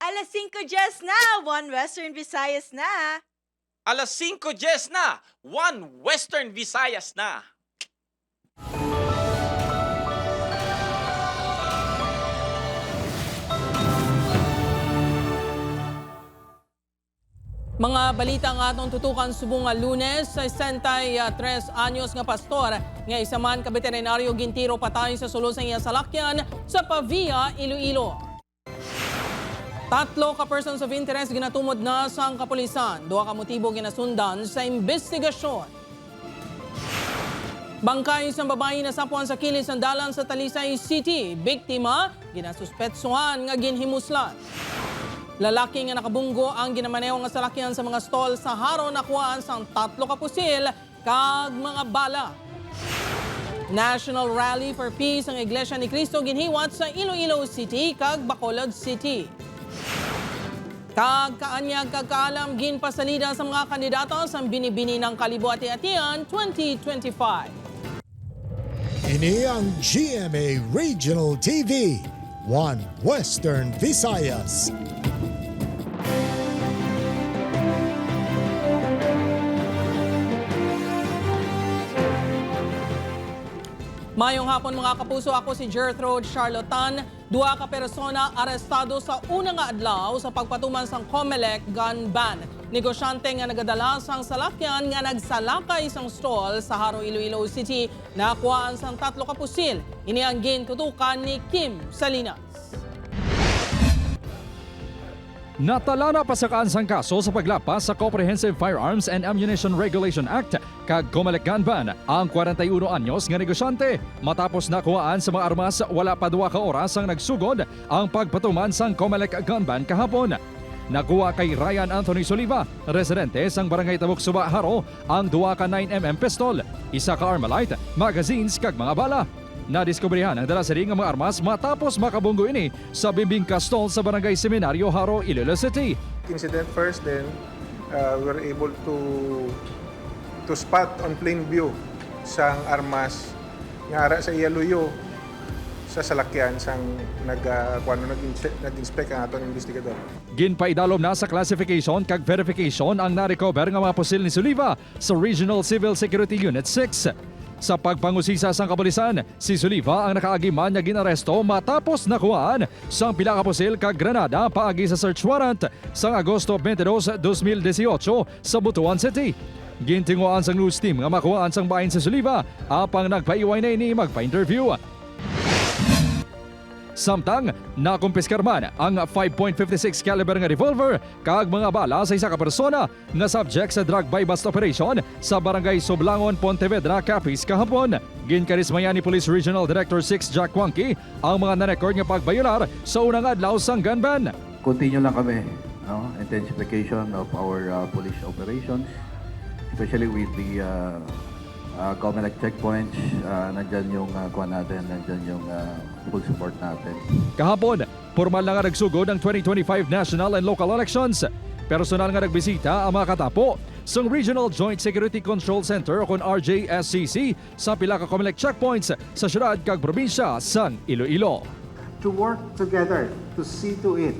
Alas 5:10 na, One Western Visayas na. Alas 5:10 na, One Western Visayas na. Mga balita nga atong tutukan subong nga Lunes, 63 anyos nga pastor nga isa man ka veterinaryo gintiro patay sa sulod sa iya salakyan sa Pavia, Iloilo. 3 ka persons of interest ginatumod na sa kapulisan. 2 ka motibo ginasundan sa investigasyon. Bangkay isang babae na sapuan sa kilis ng dalan sa Talisay City. Biktima ginasuspetsuhan nga ginhimuslan. Lalaki nga nakabunggo ang ginamaneho nga salakyan sa mga stall sa Haro nakuhaan sang 3 ka pusil kag mga bala. National Rally for Peace ang Iglesia ni Cristo ginhiwat sa Iloilo City kag Bacolod City. Kag kaanyag kag kaalam ginpasalida sa mga kandidato sa binibini ng Kalibo-Ati-Atian 2025. Ini ang GMA Regional TV, One Western Visayas. Mayong hapon mga kapuso, ako si Gertrude Charlotan. 2 ka persona arestado sa unang nga adlaw sa pagpatuman sang COMELEC gun ban. Negosyante nga nagadala sang salakyan nga nagsalakay sang stall sa Haro, Iloilo City nakuhaan sang 3 ka pusil. Ini ang gintutukan ni Kim Salinas. Natala na pasakaan sang kaso sa paglapas sa Comprehensive Firearms and Ammunition Regulation Act kag COMELEC gun ban ang 41 anyos nga negosyante matapos nakuhaan sa mga armas wala pa 2 ka oras ang nagsugod ang pagpatuman sang COMELEC gun ban kahapon. Nakuha kay Ryan Anthony Soliva, residente sang Barangay Tabuk Suba, Haro, ang 2 ka 9mm pistol, 1 ka Armalite, magazines kag mga bala. Nadiskubrihan ang dalasari ng mga armas matapos makabunggo ini sa Bimbing Castol sa Barangay Seminario, Haro, Iloilo City. Incident first, then we were able to spot on plain view sang armas nga ara sa Ialoyo sa salakyan sang nag-inspect ang aton investigador. Ginpaidalom na sa classification kag verification ang na-recover nga mga pusil ni Soliva sa Regional Civil Security Unit 6. Sa pagpangusisa sang kapulisan, si Soliva ang nakaagiman nga ginaresto matapos nakuhaan sang pila ka pusil kag granada paagi sa search warrant sang Agosto 22, 2018 sa Butuan City. Gintinguan sang news team nga makuhaan sang bahin si Soliva apang nagpaiway na ini magpa-interview. Samtang nakumpiskar man ang 5.56 caliber nga revolver kag mga bala sa 1 ka persona nga subject sa drug buy bust operation sa Barangay Soblangon, Pontevedra, Capiz kahapon. Ginkarismayan ni Police Regional Director 6 Jack Wangki ang mga na-record nga pagbayolar sa unang adlaw sang gun ban. Continue lang kami, no? Intensification of our police operations, especially with the COMELEC checkpoints. Nandyan yung kuha natin, nandyan yung full support natin. Kahapon, formal na nga nagsugod ang 2025 national and local elections. Personal nga nagbisita ang mga katapo sa Regional Joint Security Control Center o kung RJSCC sa pila ka COMELEC checkpoints sa syudad kag probinsya sang Iloilo. To work together to see to it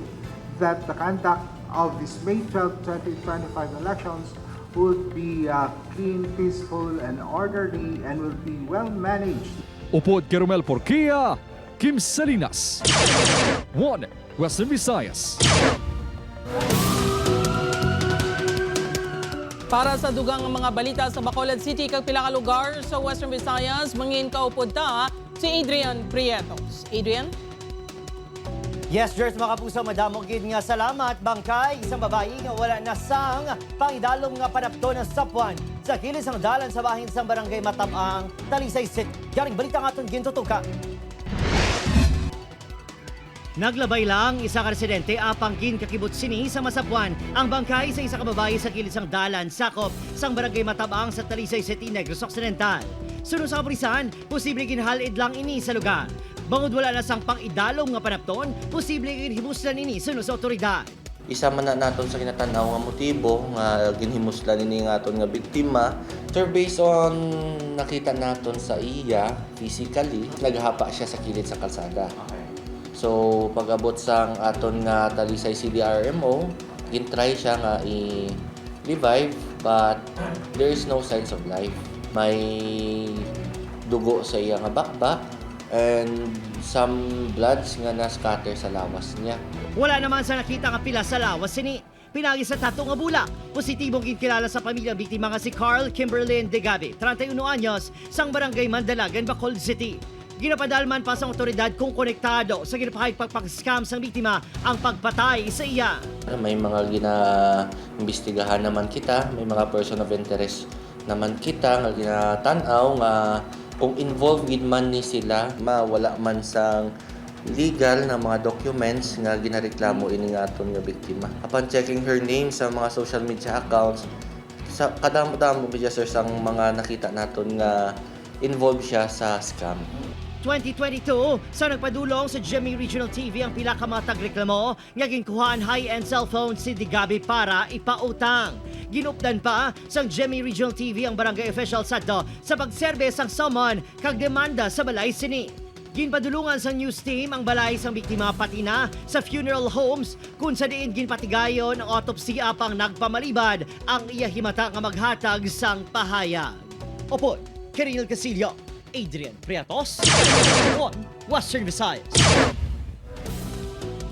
that the conduct of this May 12, 2025 elections would be clean, peaceful, and orderly, and will be well managed. Upod kay Romel Porquia, Kim Salinas, One Western Visayas. Para sa dugang mga balita sa Bacolod City kag pila ka lugar sa Western Visayas, mangin kaupod ta si Adrian Prietos. Adrian? Yes, Jers, mga kapuso, madamo gid nga salamat. Bangkay, isang babae nga wala na sang pangidalom nga panapto ng sapwan sa kilis ang dalan sa bahin sa Barangay Matamang, Talisay City. Yaring balita nga itong gintutuka. Naglabay lang isa ka residente apang ginkakibot sini sa Masapuan ang bangkay sa isa ka babae sa kilis ang dalan sakop sang Barangay Matamang sa Talisay City, Negros Occidental. Sunod sa kapulisan, posible ginhalid lang ini sa lugar. Bangod wala na sang pang-idalom nga panapton, posible ginhimuslan ini sunod sa otoridad. Isa man na naton sa kinatanaw nga motibo nga ginhimuslan ini nga aton nga biktima. Sir, based on nakita naton sa iya physically, naghapa siya sa kilid sa kalsada. So pag-abot sang aton nga Talisay CDRMO, gintry siya nga i-revive but there is no signs of life. May dugo sa iya nga bakbak and some bloods nga na-scatter sa lawas niya. Wala naman sa nakita nga pila sa lawas sini. Pinagi sa tato nga bula. Positibong ginkilala sa pamilyang biktima nga si Carl Kimberlyn Degabe, 31 anyos, sang barangay Mandalagan, Bacolod City. Ginapadalman pa sa otoridad kung konektado sa ginapahayag pagpag-scam sang biktima ang pagpatay sa iya. May mga gina-imbestigahan naman kita, may mga person of interest naman kita nga ginatanaw nga kung involved gid man ni sila, mawala man sang legal na mga documents nga ginareklamo ini nga aton nga biktima. Upon checking her name sa mga social media accounts, sa kadamo-damo biya sir sang mga nakita naton nga involved siya sa scam. 2022, sa nagpadulong sa GMA Regional TV ang pila ka mga tagreklamo nga ginkuhaan high-end cellphone si Degabe para ipautang. Ginupdan pa sang GMA Regional TV ang barangay official sadto sa pagserbe sang summon kag demanda sa balay sini. Ginpadulungan sa news team ang balay sang biktima pati na sa funeral homes kung sa diin ginpatigayon ang autopsy apang nagpamalibad ang iya himata nga maghatag sang pahayag. Opo, Kiril Casillo, Adrian Priatos, Western Visayas.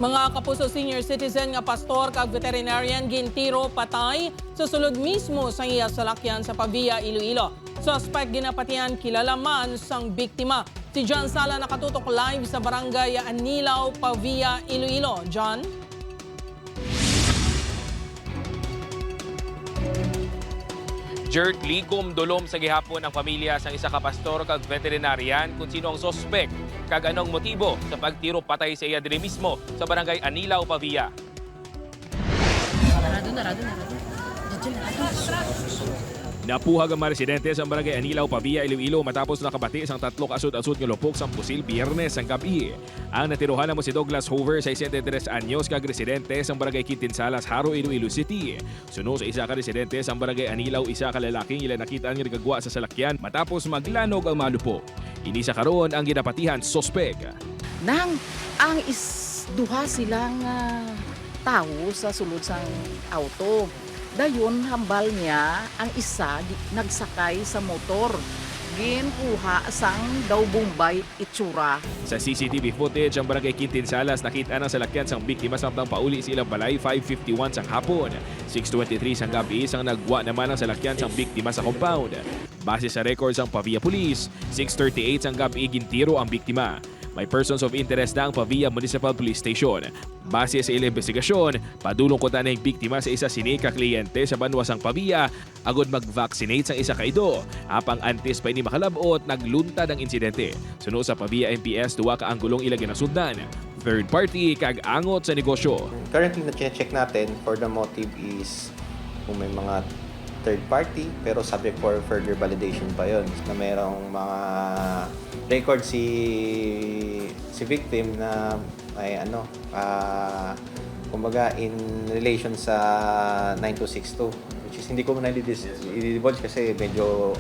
Mga kapuso senior citizen nga pastor kag veterinarian gintiro patay sa sulod mismo sa iya salakyan sa Pavia, Iloilo. Suspect ginapatian kilala man sang biktima. Si John Sala nakatutok live sa barangay Anilaw, Pavia, Iloilo. John? Jert, likom dulom sa gihapon ang pamilya sang isa ka pastor kag veterinarian kung sino ang sospek kag anong motibo sa pagtiro patay sa iya diri mismo sa barangay Anilaw, Pavia. Napuhag ang mga residente sa barangay Anilaw, Pavia, Iloilo matapos nakabati isang 3 kasud-asud nga lupok sa pusil Biyernes ang gabi. Ang natiruhan mo si Douglas Hoover, 63 anyos, kag residente sa barangay Kitinsalas, Haro, Iloilo City. Suno sa isa ka residente sa barangay Anilaw, isa ka lalaking ila nakita ang nagagwa sa salakyan matapos maglanog ang mga lupok. Inisa karon ang ginapatihan sospek. Nang ang duha silang tao sa sulod sang auto. Dayon hambal niya ang isa nagsakay sa motor. Ginkuha sang daw Bombay itsura. Sa CCTV footage ang barangay Kitinsalas nakita ng salakyan sang biktima samtang pauli sa ilang balay 5:51 sang hapon. 6:23 sang gabi sang nagwa naman ang salakyan sang biktima sa compound. Base sa records ng Pavia Police, 6:38 sang gabi gintiro ang biktima. May persons of interest na ang Pavia Municipal Police Station. Base sa ilang investigasyon, padulong ko na yung biktima sa isa sinika kliyente sa banwasang Pavia agod mag-vaccinate sa isa kaido. Apang antes pa ini makalabot, nagluntad ang insidente. Suno sa Pavia MPS, duwa ka ang gulong ilang ginasundan. Third party kag angot sa negosyo. Currently na check natin for the motive is kung may mga third party pero subject for further validation pa yon na mayroong mga record si victim na ay kumbaga in relation sa 9262 which is hindi ko man i-divulge kasi medyo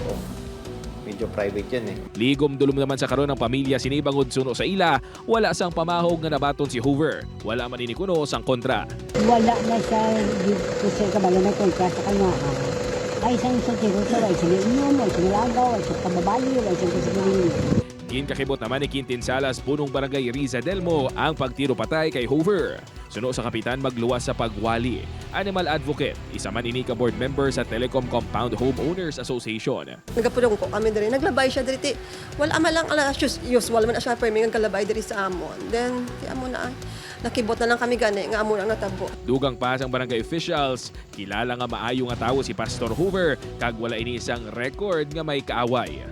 private yan eh. Ligom dulom naman sa karon ng pamilya sinibangod suno sa ila, wala sang pamahog nga nabaton si Hoover. Wala man ini kuno sang kontra. Wala na sa kabayan na kontra sa kanya. Ay isang sa tiro sa ay sininom, ay sinilagaw, ay sa kababali, ay sa kasigilin. Ginkakibot naman ni Kitinsalas, punong barangay Riza Delmo ang pagtiro patay kay Hoover. Suno sa kapitan magluwas sa pagwali. Animal advocate, isa man ini ka board member sa Telecom Compound Homeowners Association. Nagapulong ko kami diri, naglabay siya diri. Wala man lang usual man siya permi nga kalabay diri sa amon. Then ti amon na nakibot na lang kami gani nga amon ang natabo. Dugang pa sang barangay officials, kilala nga maayo nga tawo si Pastor Hoover kag wala ini isang record nga may kaaway.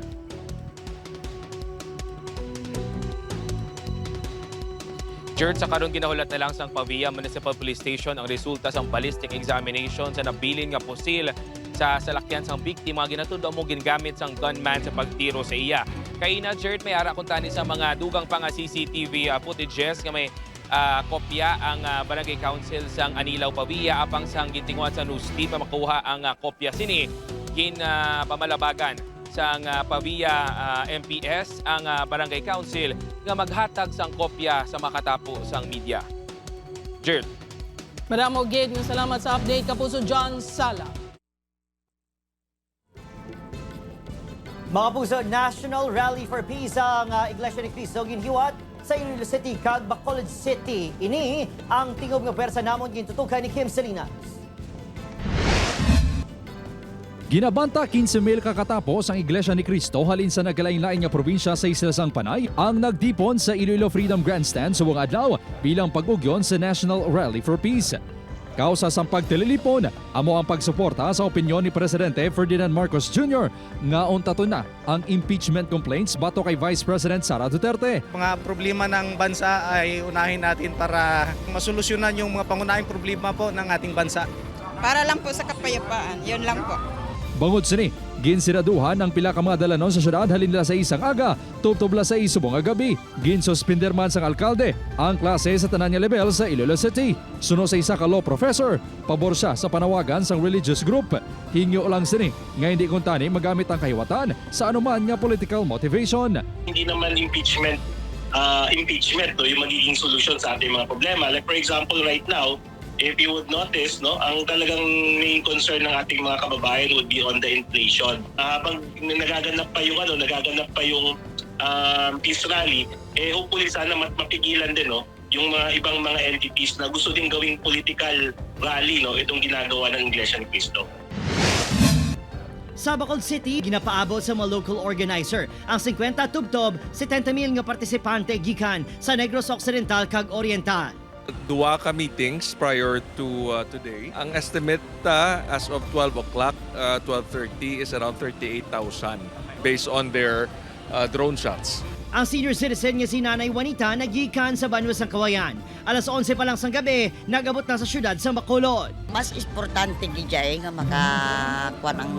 Jert, sa karon ginahulat na lang sang Pavia Municipal Police Station ang resulta sang ballistic examination sa nabilin nga pusil sa salakyan sang biktima ginatud mo gingamit sang gunman sa pagtiro sa iya. Kay na Jert, may ara kuntani sa mga dugang pa nga CCTV footages nga may kopya ang Barangay Council sang Anilaw, Pavia apang sang gintinguan sa news team makuha ang kopya sini pamalabagan sang Pavia MPS ang Barangay Council nga maghatag sang kopya sa makatapo sang media. Gerald. Madamo gid ng salamat sa update Kapuso John Sala. Mga puso, National Rally for Peace ang Iglesia ni Cristo ginhiwat sa Iloilo City kag Bacolod City. Ini ang tingob nga pwersa namon gintutukan ni Kim Salinas. Ginabanta 15,000 kakatapos ang Iglesia ni Cristo halin sa nagkalain-lain nga probinsya sa Islasang Panay ang nagdipon sa Iloilo Freedom Grandstand sa buong adlaw bilang pag-ugyon sa National Rally for Peace. Kausa sa pagtililipon, amo ang pagsuporta sa opinyon ni Presidente Ferdinand Marcos Jr. nga untato na ang impeachment complaints bato kay Vice President Sara Duterte. Mga problema ng bansa ay unahin natin para masolusyonan yung mga pangunahing problema po ng ating bansa. Para lang po sa kapayapaan, yun lang po. Bangod sini, ginsiraduhan ang pila ka mga dalanon sa syudad halin nila sa isang aga, tubtubla sa isubong nga gabi. Ginsuspender man sang alkalde ang klase sa tanan nga level sa Iloilo City. Suno sa isa ka law professor, pabor siya sa panawagan sang religious group. Hingyo lang sini nga hindi kuntani magamit ang kahiwatan sa anuman nga political motivation. Hindi naman impeachment yung magiging solusyon sa ating mga problema. Like for example, right now, if you would notice, no, ang talagang main concern ng ating mga kababayan would be on the inflation. Habang nagaganap pa yung peace rally, hopefully sana mapigilan din, no, yung mga ibang mga entities na gusto din gawing political rally, no, itong ginagawa ng Iglesia ni Cristo. Sa Bacolod City, ginapaabot sa mga local organizer ang 50 tubtob, 70,000 nga partisipante gikan sa Negros Occidental kag Oriental. Duwa ka meetings prior to today. Ang estimate as of 12 o'clock, 12:30 is around 38,000 based on their drone shots. Ang senior citizen nga si Nanay Juanita nagikan sa Banwa sang Kawayan. Alas 11 pa lang sang gabi, nagabot na sa syudad sa Bacolod. Mas importante gid nga makakuha ng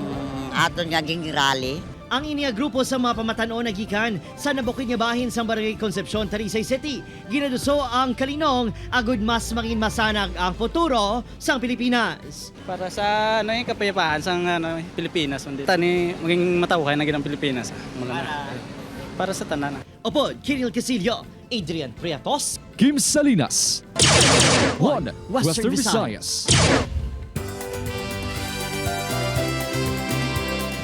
aton nga ging rally. Ang iniya grupo sa mga pamatanon nagikan sa nabukid nga bahin sa Barangay Concepcion, Talisay City. Ginaduso ang kalinong agud mas maging masanag ang futuro sang Pilipinas. Para sa yung kapayapaan sang Pilipinas, tani maging matawhay na ginang Pilipinas. Para sa tanan. Opo, Kiril Casillo, Adrian Priatos, Kim Salinas, One Western Visayas.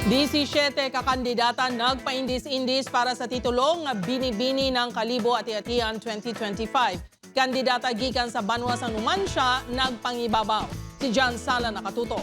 17 kakandidata nagpaindis-indis para sa titulong Binibini ng Kalibo Ati-Atian 2025. Kandidata gikan sa Banwa sang Numancia nagpangibabaw. Si John Sala nakatuto.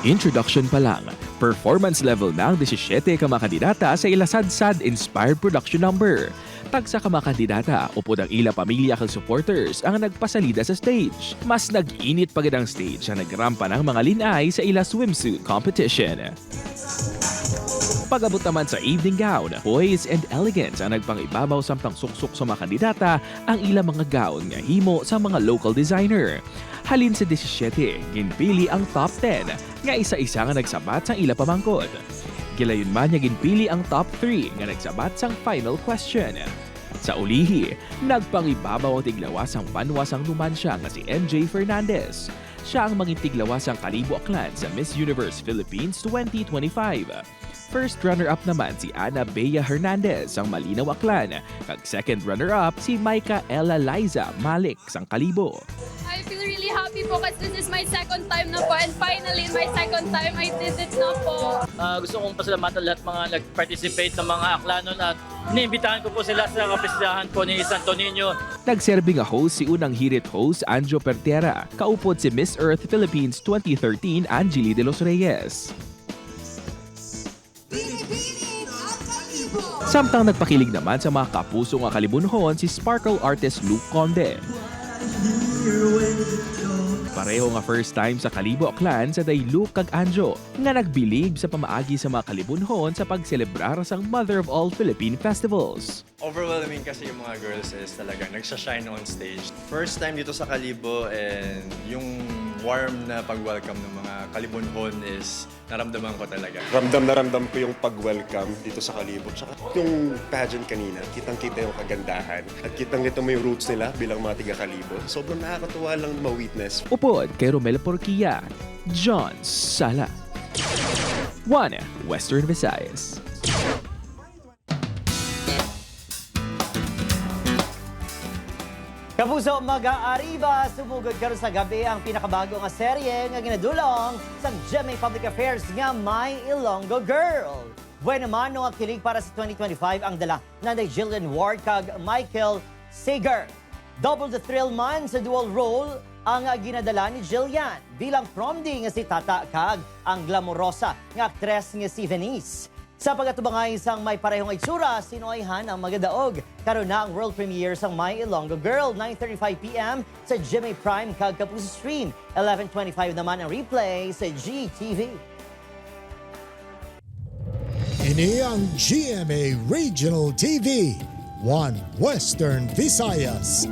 Introduction pa lang, performance level na ang 17 ka mga kandidata sa Ilasadsad Inspired Production Number. Tagsa ka mga kandidata upod ang ila pamilya kag supporters ang nagpasalida sa stage. Mas nag-init pagid ang stage ang nagrampa ng mga linay sa ila swimsuit competition. Pag-abot naman sa evening gown, poise and elegance ang nagpangibabaw samtang suksok sa mga kandidata ang ila mga gown nga himo sa mga local designer. Halin sa 17, ginpili ang top 10 nga isa-isa nga nagsabat sa ila pamangkod. Gilayon man niya ginpili ang top 3 nga nagsabat sang final question. Sa ulihi, nagpangibabaw ang tiglawas ang Banwa sang Numancia nga si MJ Fernandez. Siya ang maging tiglawas ang Kalibo Aklan sa Miss Universe Philippines 2025. First runner-up naman si Ana Bea Hernandez ang Malinaw Aklan. Kag second runner-up si Maika Ella Liza Malik sang Kalibo. I feel really happy po kasi this is my second time na po and finally in my second time I did it na po. Gusto kong pasalamatan lahat mga nag-participate ng mga aklanon at iniimbitahan ko po sila sa kapistahan po ni Santo Niño. Nagserbi nga host si unang hirit host Anjo Pertera, kaupod si Miss Earth Philippines 2013 Angeli De Los Reyes. Samtang nagpakilig naman sa mga kapuso nga kalibunhon si sparkle artist Luke Conde. Pareho nga first time sa Kalibo Aklan sa day Luke kag Anjo nga nagbilib sa pamaagi sa mga kalibunhon sa pagselebrar sang Mother of All Philippine Festivals. Overwhelming kasi yung mga girls is talaga nagsashine on stage. First time dito sa Kalibo and yung warm na pag-welcome ng mga Kalibunhon is naramdaman ko talaga. Ramdam na ramdam ko yung pag-welcome dito sa Kalibot. Tsaka yung pageant kanina, kitang-kita yung kagandahan at kitang-kita mo yung roots nila bilang mga tiga-Kalibot. Sobrang nakakatuwa lang ma-witness. Upod kay Romel Porquilla, John Sala. 1 Western Visayas. Kapuso, mag-aariba, sumugod karon sa gabi ang pinakabago nga serye nga ginadulong sa GMA Public Affairs nga My Ilonggo Girl. Buwan naman nung kilig para sa 2025 ang dala na Jillian Ward kag Michael Sager. Double the thrill man sa dual role ang ginadala ni Jillian bilang promdi nga si Tata kag ang glamorosa nga aktres nga si Venice. Sa pagkatubangay sang may parehong itsura, sinoyhan ang magadaog. Karon na ang world premiere sang My Ilonggo Girl, 9:35 p.m. sa GMA Prime kag Kapuso Stream. 11:25 naman ang replay sa GTV. Ini ang GMA Regional TV, 1 Western Visayas.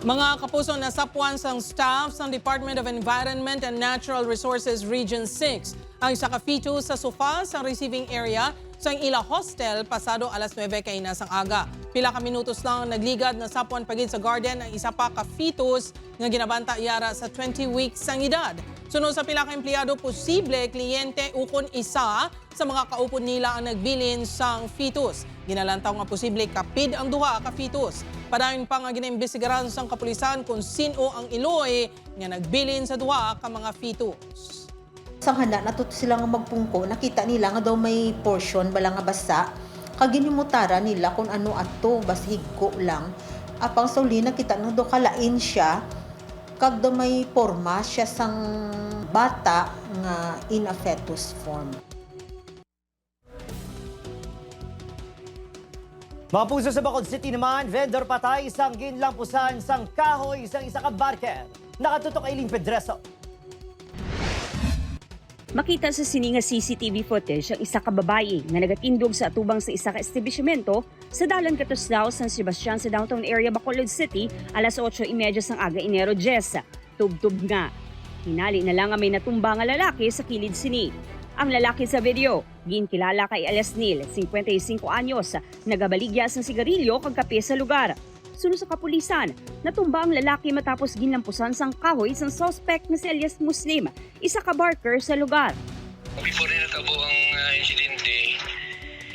Mga kapuso, nasapuan sang staff sa Department of Environment and Natural Resources Region 6 ang isa ka fetus sa sofa sa receiving area sa ila hostel pasado alas 9 kay nasang aga. Pila ka minutos lang nagligad na sapuan pagid sa garden ang isa pa ka fetus nga ginabanta yara sa 20 weeks sang edad. Sunod sa pila ka empleyado, posible kliyente ukon isa sa mga kaupod nila ang nagbilin sang fetus. Ginalantaw nga posible kapid ang duha ka fetus. Padayon pa nga ginaimbestigaran sang kapulisan kung sino ang iloy nga nagbilin sa duha ka mga fetus. Sang handa natuto sila nga magpungko, nakita nila nga daw may portion bala nga basa. Kaginimutara nila kung ano ato, bas higko lang. Apang sauli nakita nga daw kalain siya, kag daw may porma siya sang bata nga in a fetus form. Mga puso sa Bacolod City naman, vendor patay sang ginlampusan sang kahoy sang isa ka barker. Nakatutok ay Eileen Pedreso. Makita sa sini nga CCTV footage ang isa ka babae nga nagatindog sa atubang sa isa ka establishmento sa dalan Katuslao, San Sebastian sa downtown area Bacolod City alas 8:30 sang aga Enero 10. Tubtub nga. Hinali na lang nga may natumba nga lalaki sa kilid sini. Ang lalaki sa video, ginkilala kay Alesnil, 55 anyos, nagabaligya sang sigarilyo kag kape sa lugar. Sunod sa kapulisan, natumba ang lalaki matapos ginlampusan sang kahoy sang suspect na si alias Muslim, isa ka barker sa lugar. Before na natabo ang insidente,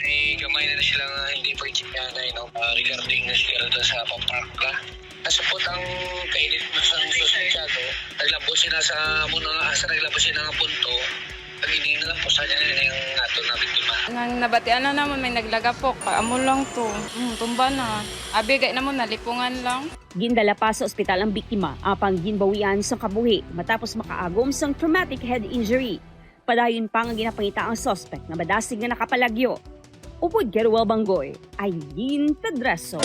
ay gamay na sila nga hindi pa itinanay regarding na sila sa pamprakla. Nasupot ang kainit mo sa suspechado, naglabos sila sa muna asa naglabos sila nga punto. Pag hindi na lang po sa niya yung ato na biktima. Nang nabatian na naman may naglagapok, paamo lang to. Tumba na. Abigay naman nalipungan lang. Gindala pa sa ospital ang biktima apang ginbawian sa kabuhi matapos makaagom sang traumatic head injury. Padayon pa nga ginapangita ang suspect na madasig na nakapalagyo. Upod kay Ruel Bangoy, Eileen Pedreso,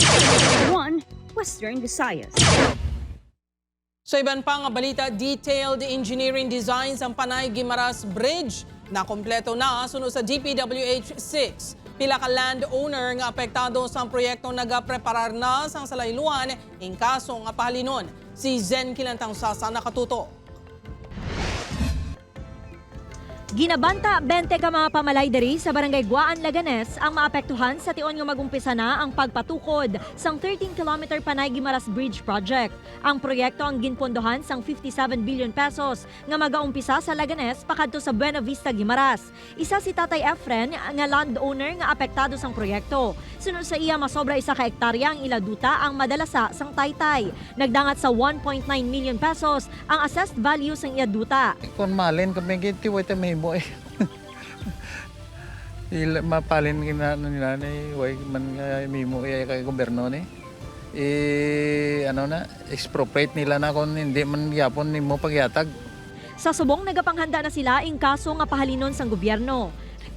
1 Western Visayas. Sa iban pang balita, detailed engineering designs ang Panay Guimaras Bridge na kompleto na sunod sa DPWH 6. Pila ka landowner nga apektado sa proyekto nagapreparar na sang salayluan in kaso nga pahalinon. Si Zen Kilantang Sasa nakatuto. Ginabanta 20 ka mga pamalay diri sa Barangay Guaan, Laganes ang maapektuhan sa tion nga magumpisa na ang pagpatukod sang 13-kilometer Panay Guimaras Bridge Project. Ang proyekto ang ginpondohan sang 57 billion pesos nga magaumpisa sa Laganes pakadto sa Buena Vista, Guimaras. Isa si Tatay Efren nga landowner nga apektado sang proyekto. Sunod sa iya masobra isa ka hektarya ang iladuta ang madalasa sang Taytay. Nagdangat sa 1.9 million pesos ang assessed value sang iaduta. Kung malin kami giti way mahimo eh. Mapalin nila ni way man mahimo kay gobyerno ni. Expropriate nila na kung hindi man yapon nimo pagyatag. Sa subong nagapanghanda na sila ing kaso nga pahalinon sang gobyerno.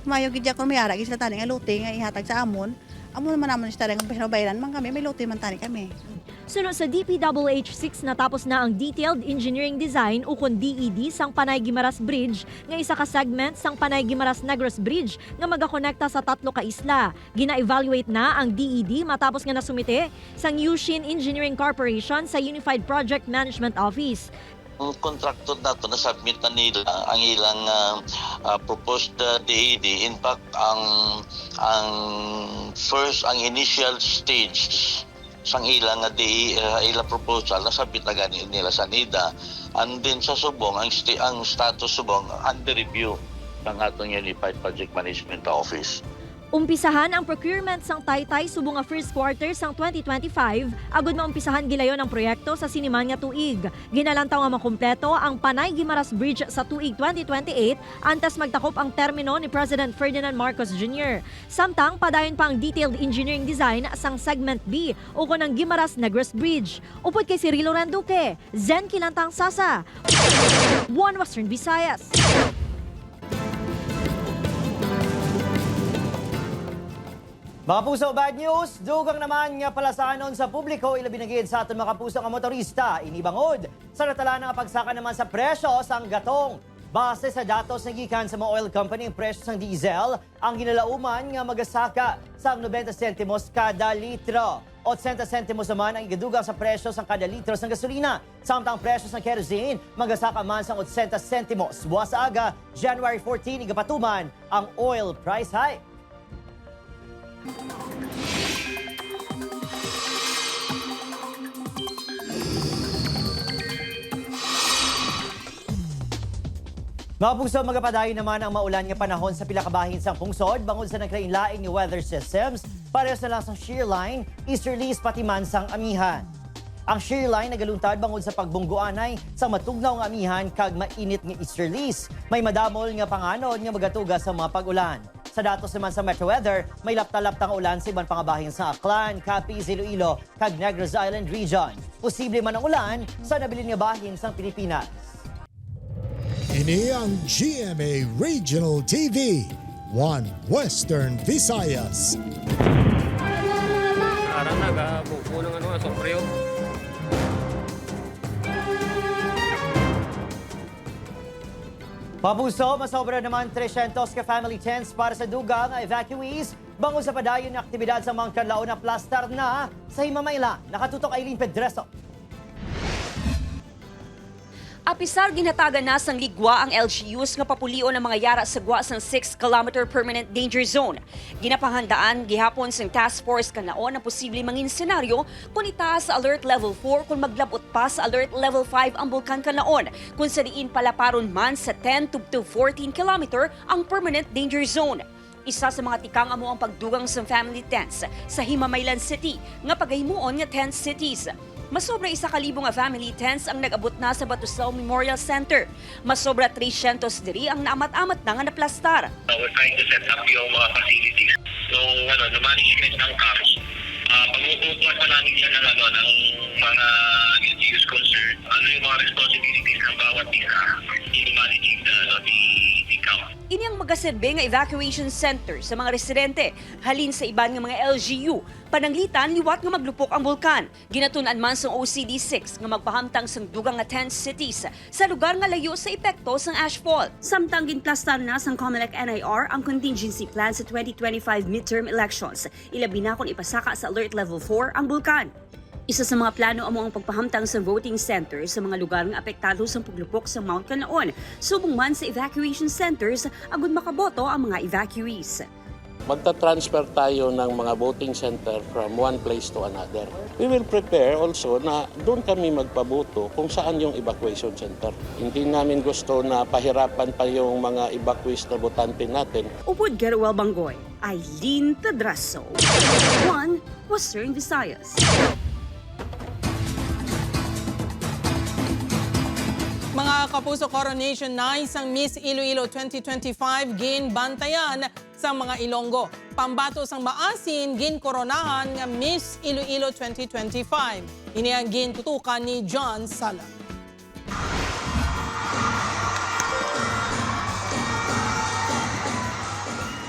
Mayo gid ko may ara gid sa tani nga lote nga ihatag sa amon. amo naman naman siya talagang pinabayran man kami, may lote man tani kami. Sunod sa DPWH 6 natapos na ang Detailed Engineering Design ukon DED sang Panay-Guimaras Bridge nga isa ka segment sang Panay-Guimaras-Negros Bridge nga magakonekta sa 3 ka isla. Gina-evaluate na ang DED matapos nga nasumite sang Yushin Engineering Corporation sa Unified Project Management Office. Ang contractor na ito, nasubmit na nila ang ilang proposed DED. In fact, ang initial stage sang ilang ilang proposal nasabit na gani nila sa NIDA, and then sa subong ang status subong under review ng atong Unified Project Management Office. Umpisahan ang procurement sang Taytay subong nga first quarter sang 2025 agud maumpisahan gilayon ang proyekto sa siniman nga tuig. Ginalantaw nga makumpleto ang Panay-Guimaras Bridge sa tuig 2028 antes magtakop ang termino ni President Ferdinand Marcos Jr. Samtang padayon pa ang detailed engineering design sang segment B ukon ang Guimaras-Negros Bridge. Upod kay Cirilo Randuque, Zen Kilantang Sasa, One Western Visayas. Mga puso, bad news. Dugang naman nga palasanon sa publiko ilabinagid sa aton mga puso nga motorista. Inibangod sa natala nga pagsaka naman sa presyo sang gatong. Base sa datos na gikan sa mga oil company, ang presyo sang diesel ang ginalauman nga magasaka sa 90 sentimos kada litro. 80 sentimos naman ang igadugang sa presyo sang kada litro sang gasolina. Samtang presyo sang kerosene magasaka man sang 80 sentimos. Buwas sa aga, January 14, igapatuman ang oil price hike. Mga pungsod, magapadayon naman ang maulan nga panahon sa pilakabahin sang pungsod bangod sa naglain-lain ni weather systems parehas na lang sang shear line, easterlies pati man sang amihan. Ang shear line nagaluntad bangod sa pagbungguanay sa matugnaw nga amihan kag mainit nga easterlies. May madamol nga panganod nga magatuga sa mga pag-ulan. Sa datos naman sa Metro Weather, may lapta-laptang ulan sa ibang pangabahin sa Aklan, Capiz, Iloilo, kag Negros Island Region. Posible man ang ulan sa nabilin nga bahin sang Pilipinas. Ini ang GMA Regional TV, One Western Visayas. Arang nagabuko ng sobreo. Papuso, masobra naman 300 ka family tents para sa dugang evacuees bangon sa padayon na aktibidad sa mga kanlao na plastar na sa Himamayla. Nakatutok Aileen Pedreso. Apisar ginatagan na sang ligwa ang LGUs nga papulion ng mga yara sa gwa sang 6-kilometer permanent danger zone. Ginapanghandaan gihapon sang task force kanaon ang posible mangin senaryo kung itaas sa alert level 4 kung maglabot pa sa alert level 5 ang bulkan kanaon kung sa diin palaparon man sa 10 to 14 kilometer ang permanent danger zone. Isa sa mga tikang amo ang pagdugang sa family tents sa Himamaylan City nga paghimuon nga tent cities. Masobra 1,000 nga family tents ang nag-abot na sa Batusaw Memorial Center. Masobra 300 diri ang naamat-amat na nga naplastar. We're trying to set up yung mga facilities. So, the management ng camps, pag-uukuhan pa namin yan ng mga LGUs concerned, ano yung mga responsibilities ng bawat isa in managing the camp. Ini ang magaserbe nga evacuation center sa mga residente halin sa iban nga mga LGU. Pananglitan liwat nga maglupok ang bulkan. Ginatun-an man sang OCD6 nga magpahamtang sang dugang nga 10 cities sa lugar nga layo sa epekto sang ashfall. Samtang ginplastar na sang COMELEC NIR ang contingency plan sa 2025 midterm elections. Ilabi na kung ipasaka sa alert level 4 ang bulkan. Isa sa mga plano amo ang pagpahamtang sa voting centers sa mga lugar nga apektado sa paglupok sa Mount Kanaon. Subong man sa evacuation centers agud makaboto ang mga evacuees. Magta-transfer tayo ng mga voting center from one place to another. We will prepare also na doon kami magpaboto kung saan yung evacuation center. Hindi namin gusto na pahirapan pa yung mga evacuees na botante natin. Upod Garuel Bangoy, Aileen Pedraso, One Western Visayas. Mga kapuso, coronation na isang Miss Iloilo 2025 ginbantayan sa mga Ilonggo. Pambato sang maasin ginkoronahan nga Miss Iloilo 2025. Ini ang gintutukan ni John Sala.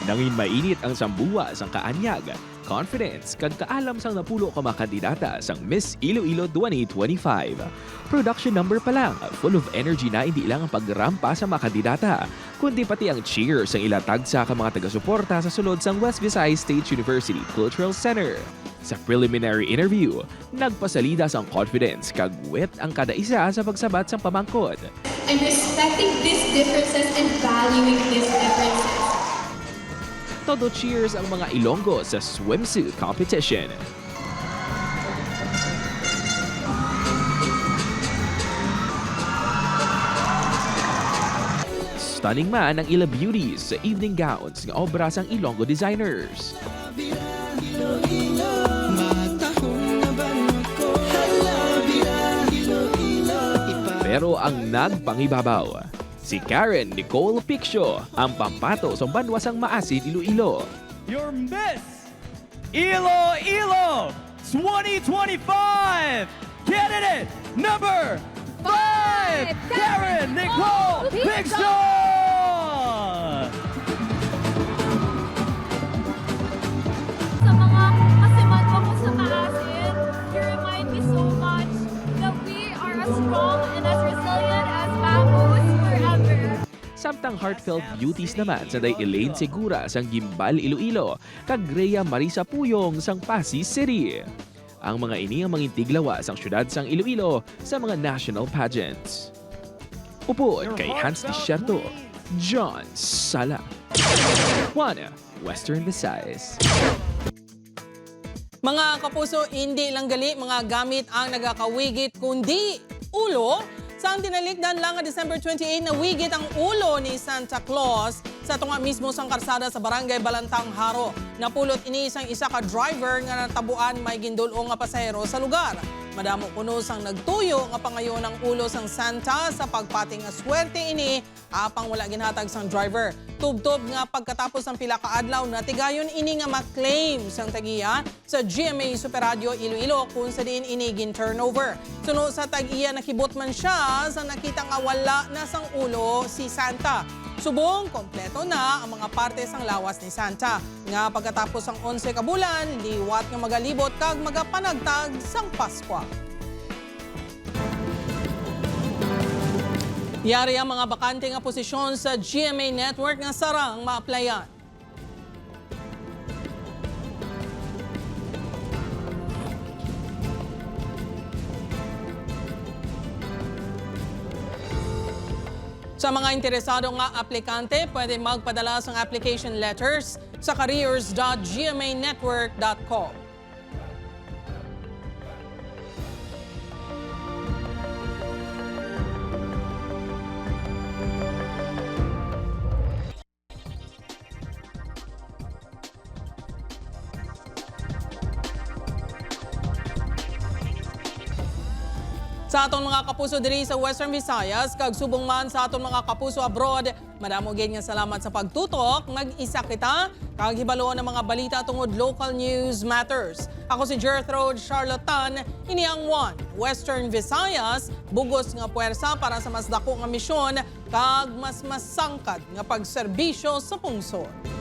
Nangin mainit ang sambuwa sa kaanyag, confidence kag kaalam sang napulo ka mga kandidata sang Miss Iloilo 2025. Production number pa lang, full of energy na hindi lang ang pagrampa sa mga kandidata, kundi pati ang cheers ang ilatag sa mga taga-suporta sa sulod sang West Visayas State University Cultural Center. Sa preliminary interview, nagpasalida sang confidence kag wit ang kada isa sa pagsabat sang pamangkot. And respecting these differences and valuing these differences. Todo cheers ang mga Ilonggo sa swimsuit competition. Stunning man ang ila beauties sa evening gowns ng obra sang Ilonggo designers. Pero ang nagpangibabaw, si Karen Nicole Piccio, ang pampato sa banwasang Maasin, Iloilo. Your Miss Iloilo 2025 candidate number 5, Karen Nicole Piccio! Sa mga kasimanwa ko sa Maasin, you remind me so much that we are as strong and as resilient as bamboos forever. Samtang heartfelt beauties naman sa day Elaine Segura sang Gimbal, Iloilo, kag Rhea Marisa Puyong sang Pasig City. Ang mga ini ang mangintiglawa sang syudad sang Iloilo sa mga national pageants. Upod kay Hans Desierto, John Sala. Juana, Western Visayas. Mga kapuso, hindi lang gali mga gamit ang nagakawigit kundi ulo. Sa ang tinalikdan lang nga December 28 na wigit ang ulo ni Santa Claus sa tunga mismo sang karsada sa Barangay Balantang, Haro. Napulot ini isang isa ka driver nga natabuan may gindulo nga pasahero sa lugar. Madamo kuno sang nagtuyo nga pangayon ng ulo sang Santa sa pagpating nga swerte ini apang wala ginhatag sang driver. Tubtob nga pagkatapos ng pila ka adlaw natigayon ini nga ma-claim sang tagiya sa GMA Super Radio Iloilo kung sa diin ini gin turnover. Suno sa tag-iya nakibot man siya sa nakita nga wala na sang ulo si Santa. Subong, kompleto na ang mga parte sang lawas ni Santa. Nga pagkatapos ang 11 ka bulan, liwat nga magalibot kag magapanagtag sang Paskwa. Yari ang mga bakante nga posisyon sa GMA Network nga sarang ma-applyan. Sa mga interesado nga aplikante, pwede magpadala ng application letters sa careers.gmanetwork.com. Sa atong mga kapuso diri sa Western Visayas, kag subong man sa atong mga kapuso abroad, madamo gid nga salamat sa pagtutok, mag-isa kita, kag hibalo ng mga balita tungod local news matters. Ako si Gertrude Charlotan, ini ang One Western Visayas, bugos nga puwersa para sa mas dako nga misyon, kag mas masangkad nga pagserbisyo sa pungsod.